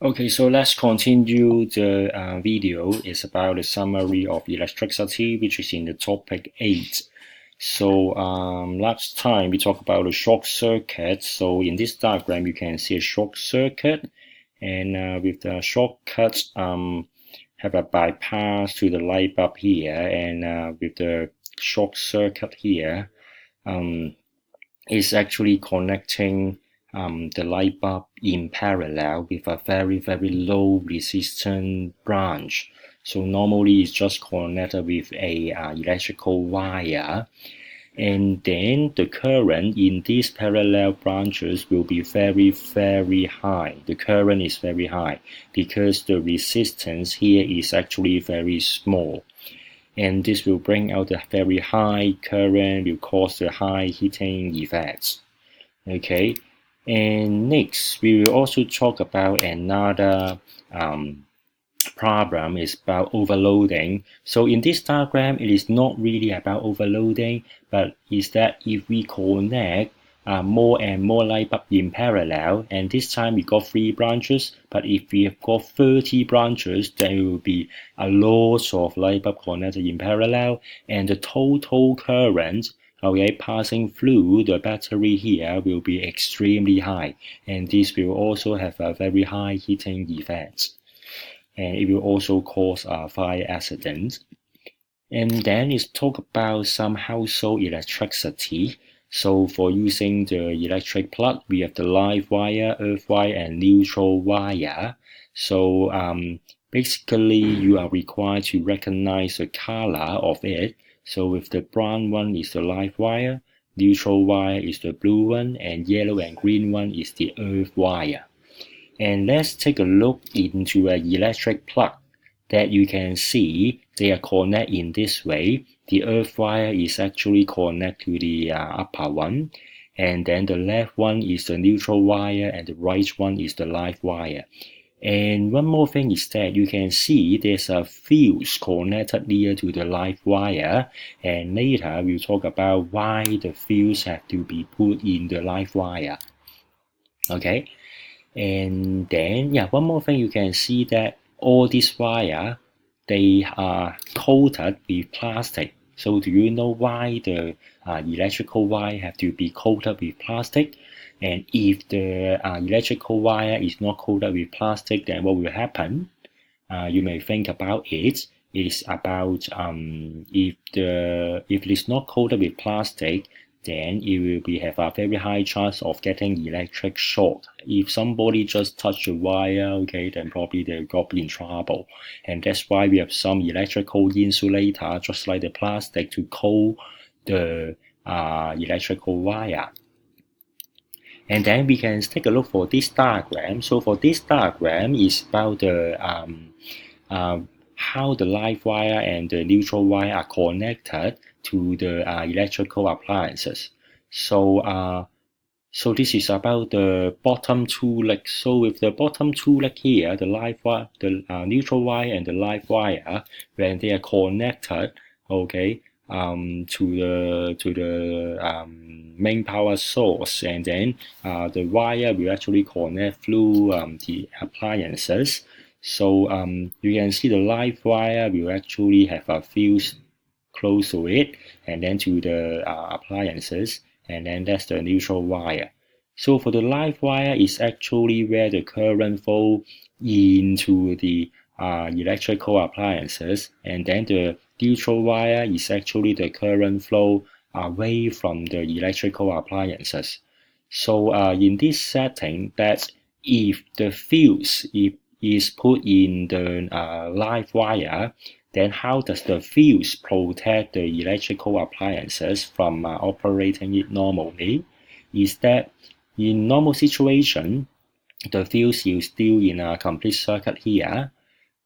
Okay, so let's continue the video. It's about the summary of electricity, which is in the topic 8. So last time we talked about the short circuit. So in this diagram, you can see a short circuit, and with the shortcut, have a bypass to the light bulb here, and with the short circuit here, is actually connecting the light bulb in parallel with a very low resistance branch. So normally it's just connected with a electrical wire, and then the current in these parallel branches will be very high. The current is very high because the resistance here is actually very small, and this will bring out the very high current, will cause the high heating effects. Okay, and next we will also talk about another problem is about overloading. So in this diagram, it is not really about overloading, but is that if we connect more and more light bulb in parallel, and this time we got 3 branches, but if we have got 30 branches, there will be a lot of light bulb connected in parallel, and the total current passing through the battery here will be extremely high, and this will also have a very high heating effect, and it will also cause a fire accident. And then let's talk about some household electricity. So for using the electric plug, we have the live wire, earth wire, and neutral wire. So basically you are required to recognize the color of it. So with the brown one is the live wire, neutral wire is the blue one, and yellow and green one is the earth wire. And let's take a look into an electric plug that you can see they are connected in this way. The earth wire is actually connected to the upper one, and then the left one is the neutral wire, and the right one is the live wire. And one more thing is that you can see there's a fuse connected near to the live wire, and later we'll talk about why the fuse have to be put in the live wire. Okay, and then one more thing, you can see that all these wire, they are coated with plastic. So do you know why the electrical wire have to be coated with plastic? And if the electrical wire is not coated with plastic, then what will happen? You may think about it. It is about if it is not coated with plastic, then it will have a very high chance of getting electric shock. If somebody just touch the wire, okay, then probably they got in trouble. And that's why we have some electrical insulator, just like the plastic, to coat the electrical wire. And then we can take a look for this diagram. So for this diagram is about the how the live wire and the neutral wire are connected to the electrical appliances. So this is about the bottom 2 legs. So with the bottom 2 legs here, the live wire, the neutral wire and the live wire, when they are connected, okay, to the main power source, and then the wire will actually connect through the appliances. So you can see the live wire will actually have a fuse close to it, and then to the appliances, and then that's the neutral wire. So for the live wire is actually where the current flow into the electrical appliances, and then the neutral wire is actually the current flow away from the electrical appliances. So in this setting, that if the fuse is put in the live wire, then how does the fuse protect the electrical appliances from operating it normally? Is that in normal situation, the fuse is still in a complete circuit here,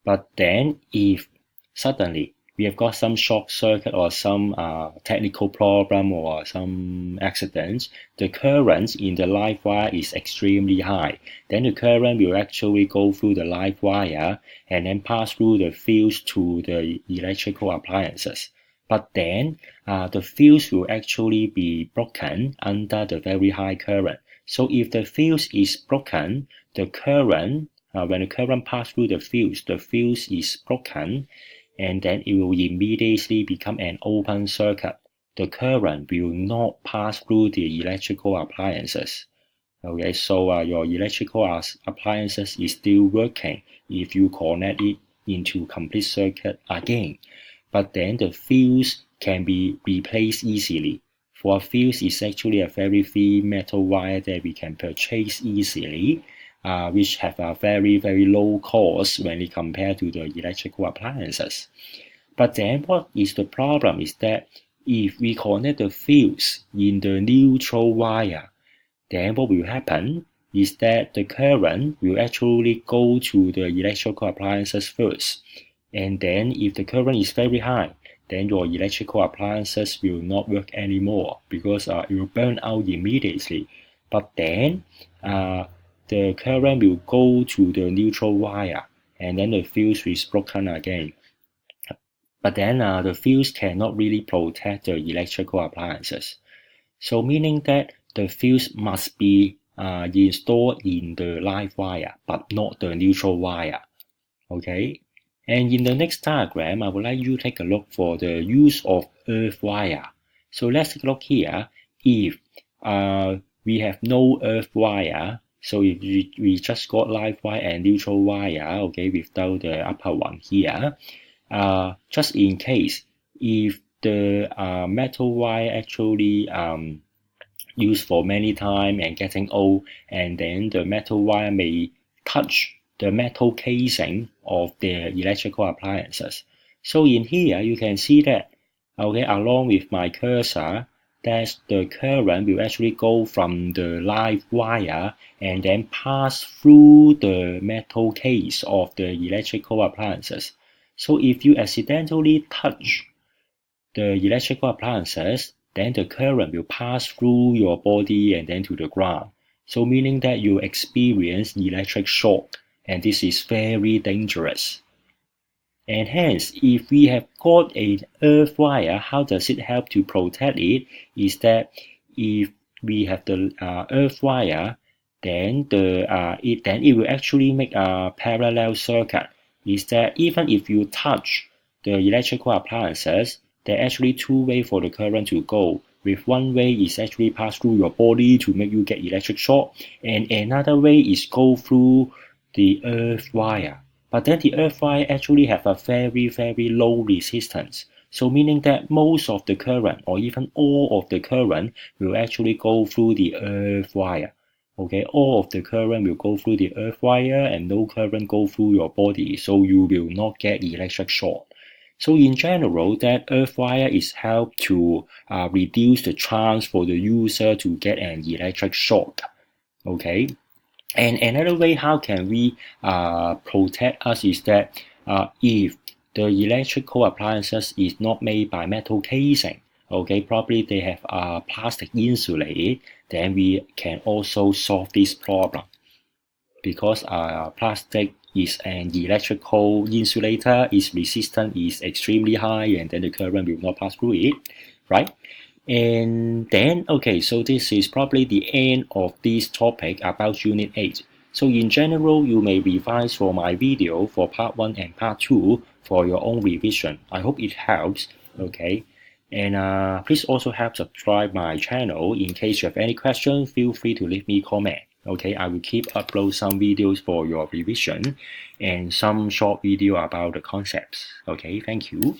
but then if suddenly we have got some short circuit or some technical problem or some accident, the current in the live wire is extremely high. Then the current will actually go through the live wire and then pass through the fuse to the electrical appliances. But then the fuse will actually be broken under the very high current. So if the fuse is broken, the current when the current passes through the fuse is broken, and then it will immediately become an open circuit. The current will not pass through the electrical appliances. Okay, so your electrical appliances is still working if you connect it into complete circuit again. But then the fuse can be replaced easily. For a fuse is actually a very thin metal wire that we can purchase easily, which have a very low cost when it compared to the electrical appliances. But then what is the problem is that if we connect the fuse in the neutral wire, then what will happen is that the current will actually go to the electrical appliances first. And then if the current is very high, then your electrical appliances will not work anymore because it will burn out immediately. But then the current will go to the neutral wire, and then the fuse is broken again. But then the fuse cannot really protect the electrical appliances. So meaning that the fuse must be installed in the live wire, but not the neutral wire. Okay. And in the next diagram, I would like you to take a look for the use of earth wire. So let's take a look here. If we have no earth wire, so if we just got live wire and neutral wire, okay, without the upper one here, just in case, if the metal wire actually used for many time and getting old, and then the metal wire may touch the metal casing of the electrical appliances. So in here you can see that, okay, along with my cursor, that the current will actually go from the live wire and then pass through the metal case of the electrical appliances. So if you accidentally touch the electrical appliances, then the current will pass through your body and then to the ground. So meaning that you experience electric shock, and this is very dangerous. And hence, if we have got an earth wire, how does it help to protect it? Is that if we have the earth wire, then it will actually make a parallel circuit. Is that even if you touch the electrical appliances, there are actually two ways for the current to go. With one way is actually pass through your body to make you get electric shock, and another way is go through the earth wire. But then the earth wire actually have a very low resistance. So meaning that most of the current or even all of the current will actually go through the earth wire. Okay, all of the current will go through the earth wire and no current go through your body, so you will not get electric shock. So in general, that earth wire is help to reduce the chance for the user to get an electric shock. Okay. And another way how can we protect us is that if the electrical appliances is not made by metal casing, okay, probably they have plastic insulated, then we can also solve this problem. Because plastic is an electrical insulator, its resistance is extremely high, and then the current will not pass through it, right? And then, okay, so this is probably the end of this topic about Unit 8. So in general, you may revise for my video for Part 1 and Part 2 for your own revision. I hope it helps, okay? And please also help subscribe my channel. In case you have any questions, feel free to leave me a comment. Okay, I will keep upload some videos for your revision and some short video about the concepts. Okay, thank you.